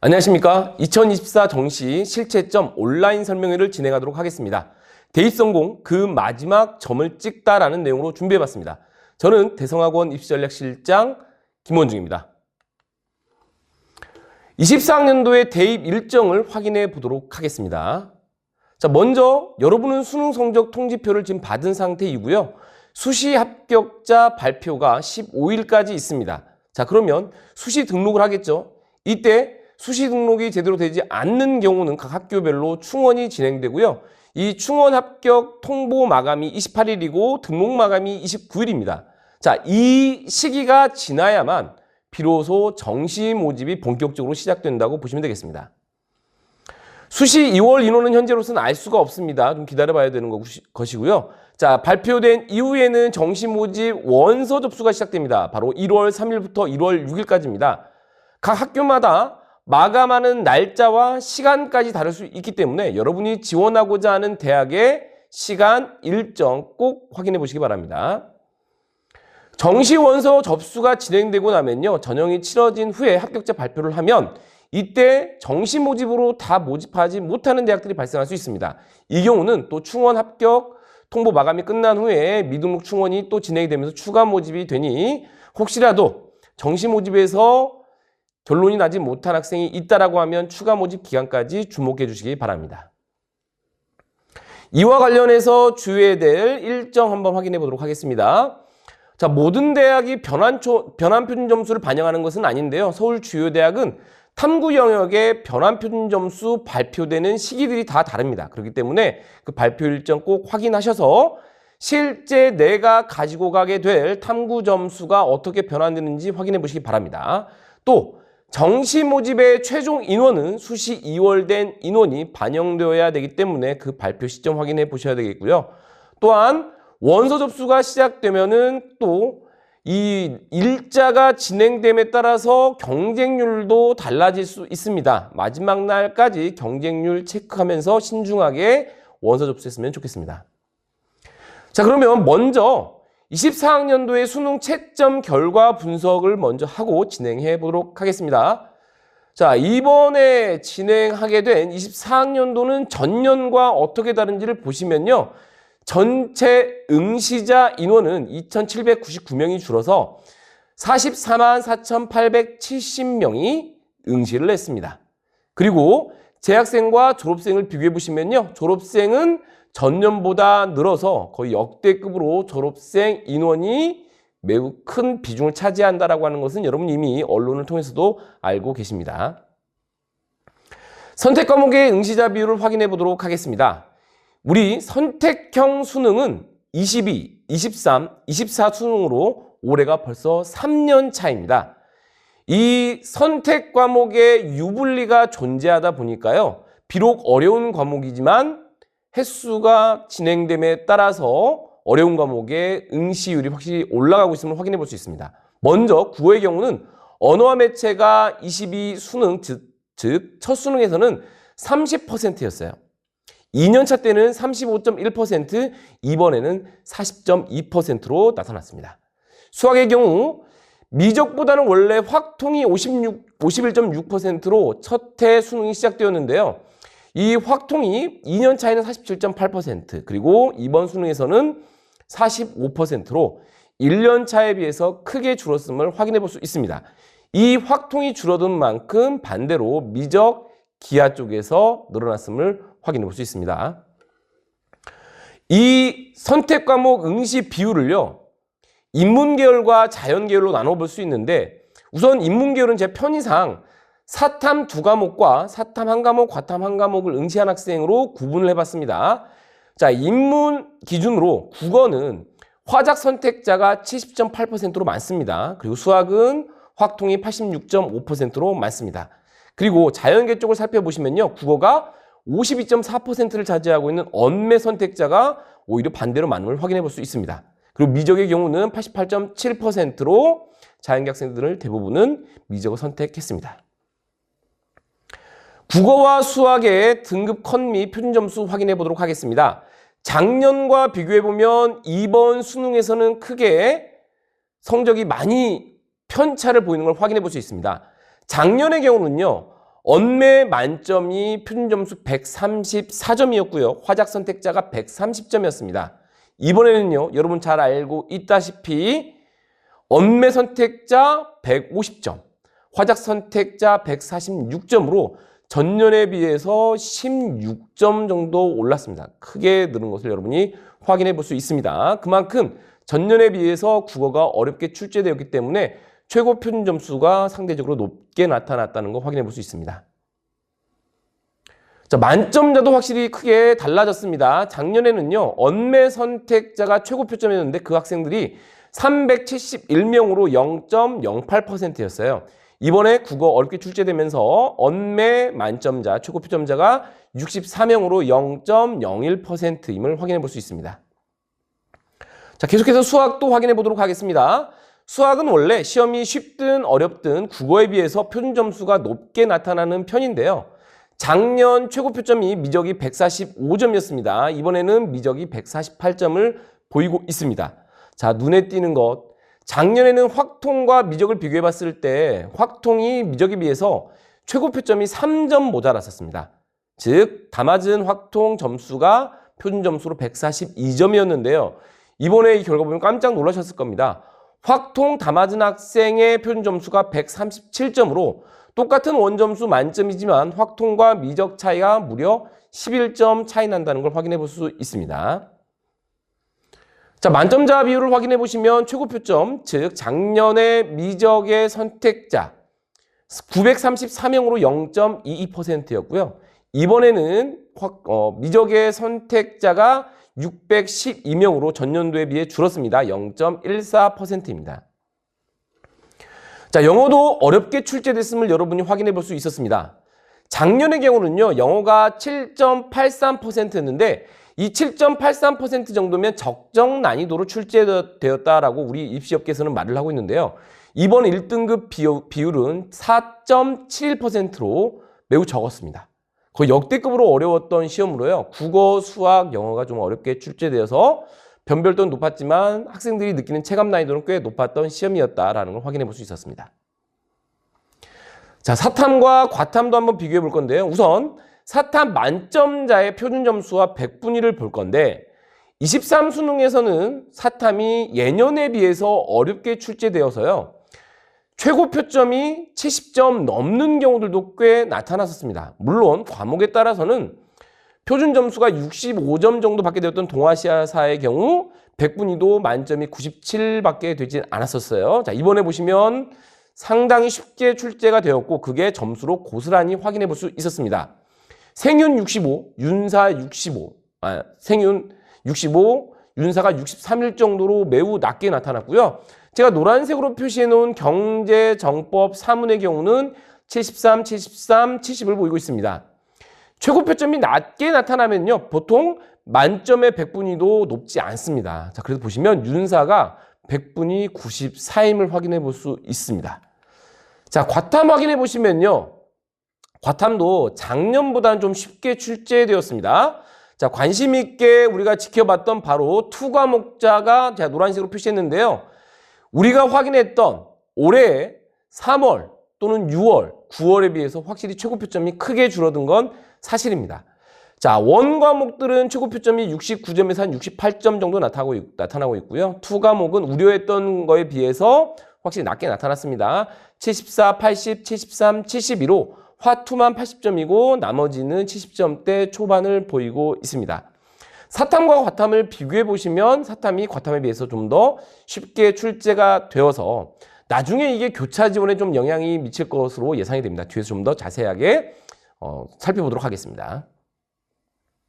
안녕하십니까. 2024 정시 실채점 온라인 설명회를 진행하도록 하겠습니다. 대입성공 그 마지막 점을 찍다라는 내용으로 준비해봤습니다. 저는 대성학원 입시전략실장 김원중입니다. 24학년도의 대입 일정을 확인해 보도록 하겠습니다. 자, 먼저 여러분은 수능 성적 통지표를 지금 받은 상태이고요. 수시 합격자 발표가 15일까지 있습니다. 자, 그러면 수시 등록을 하겠죠. 이때 수시 등록이 제대로 되지 않는 경우는 각 학교별로 충원이 진행되고요. 이 충원 합격 통보 마감이 28일이고 등록 마감이 29일입니다. 자, 이 시기가 지나야만 비로소 정시 모집이 본격적으로 시작된다고 보시면 되겠습니다. 수시 2월 인원은 현재로서는 알 수가 없습니다. 좀 기다려봐야 되는 것이고요. 자, 발표된 이후에는 정시 모집 원서 접수가 시작됩니다. 바로 1월 3일부터 1월 6일까지입니다. 각 학교마다 마감하는 날짜와 시간까지 다를 수 있기 때문에 여러분이 지원하고자 하는 대학의 시간, 일정 꼭 확인해 보시기 바랍니다. 정시 원서 접수가 진행되고 나면요, 전형이 치러진 후에 합격자 발표를 하면 이때 정시 모집으로 다 모집하지 못하는 대학들이 발생할 수 있습니다. 이 경우는 또 충원 합격 통보 마감이 끝난 후에 미등록 충원이 또 진행이 되면서 추가 모집이 되니 혹시라도 정시 모집에서 결론이 나지 못한 학생이 있다라고 하면 추가 모집 기간까지 주목해 주시기 바랍니다. 이와 관련해서 주의해야 될 일정 한번 확인해 보도록 하겠습니다. 자, 모든 대학이 변환 표준 점수를 반영하는 것은 아닌데요. 서울 주요 대학은 탐구 영역의 변환 표준 점수 발표되는 시기들이 다 다릅니다. 그렇기 때문에 그 발표 일정 꼭 확인하셔서 실제 내가 가지고 가게 될 탐구 점수가 어떻게 변환되는지 확인해 보시기 바랍니다. 또 정시 모집의 최종 인원은 수시 2월 된 인원이 반영되어야 되기 때문에 그 발표 시점 확인해 보셔야 되겠고요. 또한 원서 접수가 시작되면은 또 이 일자가 진행됨에 따라서 경쟁률도 달라질 수 있습니다. 마지막 날까지 경쟁률 체크하면서 신중하게 원서 접수했으면 좋겠습니다. 자, 그러면 먼저 24학년도의 수능 채점 결과 분석을 먼저 하고 진행해 보도록 하겠습니다. 자, 이번에 진행하게 된 24학년도는 전년과 어떻게 다른지를 보시면요. 전체 응시자 인원은 2,799명이 줄어서 44만 4,870명이 응시를 했습니다. 그리고 재학생과 졸업생을 비교해 보시면요. 졸업생은 전년보다 늘어서 거의 역대급으로 졸업생 인원이 매우 큰 비중을 차지한다라고 하는 것은 여러분 이미 언론을 통해서도 알고 계십니다. 선택 과목의 응시자 비율을 확인해 보도록 하겠습니다. 우리 선택형 수능은 22, 23, 24 수능으로 올해가 벌써 3년 차입니다. 이 선택 과목의 유불리가 존재하다 보니까요. 비록 어려운 과목이지만 횟수가 진행됨에 따라서 어려운 과목의 응시율이 확실히 올라가고 있음을 확인해 볼 수 있습니다. 먼저 국어의 경우는 언어와 매체가 22 수능, 즉 첫 수능에서는 30%였어요. 2년차 때는 35.1%, 이번에는 40.2%로 나타났습니다. 수학의 경우 미적보다는 원래 확통이 51.6%로 첫 해 수능이 시작되었는데요. 이 확통이 2년 차에는 47.8%, 그리고 이번 수능에서는 45%로 1년 차에 비해서 크게 줄었음을 확인해 볼 수 있습니다. 이 확통이 줄어든 만큼 반대로 미적, 기하 쪽에서 늘어났음을 확인해 볼 수 있습니다. 이 선택 과목 응시 비율을요, 인문계열과 자연계열로 나눠볼 수 있는데, 우선 인문계열은 제 편의상 사탐 2과목과 사탐 1과목, 과탐 1과목을 응시한 학생으로 구분을 해봤습니다. 자, 인문 기준으로 국어는 화작 선택자가 70.8%로 많습니다. 그리고 수학은 확통이 86.5%로 많습니다. 그리고 자연계 쪽을 살펴보시면요, 국어가 52.4%를 차지하고 있는 언매 선택자가 오히려 반대로 많음을 확인해 볼 수 있습니다. 그리고 미적의 경우는 88.7%로 자연계 학생들을 대부분은 미적을 선택했습니다. 국어와 수학의 등급 컷 및 표준 점수 확인해 보도록 하겠습니다. 작년과 비교해 보면 이번 수능에서는 크게 성적이 많이 편차를 보이는 걸 확인해 볼 수 있습니다. 작년의 경우는요, 언매 만점이 표준점수 134점이었고요. 화작 선택자가 130점이었습니다. 이번에는요, 여러분 잘 알고 있다시피 언매 선택자 150점, 화작 선택자 146점으로 전년에 비해서 16점 정도 올랐습니다. 크게 늘은 것을 여러분이 확인해 볼 수 있습니다. 그만큼 전년에 비해서 국어가 어렵게 출제되었기 때문에 최고 표준 점수가 상대적으로 높게 나타났다는 거 확인해 볼 수 있습니다. 자, 만점자도 확실히 크게 달라졌습니다. 작년에는요, 언매 선택자가 최고 표점이었는데 그 학생들이 371명으로 0.08%였어요. 이번에 국어 어렵게 출제되면서 언매 만점자, 최고 표점자가 64명으로 0.01%임을 확인해 볼 수 있습니다. 자, 계속해서 수학도 확인해 보도록 하겠습니다. 수학은 원래 시험이 쉽든 어렵든 국어에 비해서 표준 점수가 높게 나타나는 편인데요. 작년 최고 표점이 미적이 145점이었습니다. 이번에는 미적이 148점을 보이고 있습니다. 자, 눈에 띄는 것. 작년에는 확통과 미적을 비교해 봤을 때 확통이 미적에 비해서 최고 표점이 3점 모자랐었습니다. 즉, 다 맞은 확통 점수가 표준 점수로 142점이었는데요. 이번에 이 결과 보면 깜짝 놀라셨을 겁니다. 확통 다 맞은 학생의 표준 점수가 137점으로 똑같은 원점수 만점이지만 확통과 미적 차이가 무려 11점 차이 난다는 걸 확인해 볼 수 있습니다. 자, 만점자 비율을 확인해 보시면 최고 표점, 즉 작년에 미적의 선택자 934명으로 0.22%였고요. 이번에는 미적의 선택자가 612명으로 전년도에 비해 줄었습니다. 0.14%입니다. 자, 영어도 어렵게 출제됐음을 여러분이 확인해 볼 수 있었습니다. 작년의 경우는요, 영어가 7.83%였는데 이 7.83% 정도면 적정 난이도로 출제되었다라고 우리 입시업계에서는 말을 하고 있는데요. 이번 1등급 비율은 4.71%로 매우 적었습니다. 거의 역대급으로 어려웠던 시험으로요. 국어, 수학, 영어가 좀 어렵게 출제되어서 변별도는 높았지만 학생들이 느끼는 체감 난이도는 꽤 높았던 시험이었다라는 걸 확인해 볼 수 있었습니다. 자, 사탐과 과탐도 한번 비교해 볼 건데요. 우선 사탐 만점자의 표준 점수와 백분위를 볼 건데 23 수능에서는 사탐이 예년에 비해서 어렵게 출제되어서요. 최고 표점이 70점 넘는 경우들도 꽤 나타났었습니다. 물론 과목에 따라서는 표준 점수가 65점 정도 받게 되었던 동아시아사의 경우 백분위도 만점이 97밖에 되진 않았었어요. 자, 이번에 보시면 상당히 쉽게 출제가 되었고 그게 점수로 고스란히 확인해 볼 수 있었습니다. 생윤 65, 윤사 65, 생윤 65, 윤사가 63일 정도로 매우 낮게 나타났고요. 제가 노란색으로 표시해 놓은 경제, 정법, 사문의 경우는 73, 73, 70을 보이고 있습니다. 최고 표점이 낮게 나타나면요, 보통 만점의 백분위도 높지 않습니다. 자, 그래서 보시면 윤사가 백분위 94임을 확인해 볼 수 있습니다. 자, 과탐 확인해 보시면요, 과탐도 작년보다는 좀 쉽게 출제되었습니다. 자, 관심 있게 우리가 지켜봤던 바로 투 과목자가 제가 노란색으로 표시했는데요. 우리가 확인했던 올해 3월 또는 6월, 9월에 비해서 확실히 최고 표점이 크게 줄어든 건 사실입니다. 자, 원 과목들은 최고 표점이 69점에서 한 68점 정도 나타나고 있고요. 투 과목은 우려했던 거에 비해서 확실히 낮게 나타났습니다. 74, 80, 73, 72로 화투만 80점이고 나머지는 70점대 초반을 보이고 있습니다. 사탐과 과탐을 비교해 보시면 사탐이 과탐에 비해서 좀 더 쉽게 출제가 되어서 나중에 이게 교차 지원에 좀 영향이 미칠 것으로 예상이 됩니다. 뒤에서 좀 더 자세하게 살펴보도록 하겠습니다.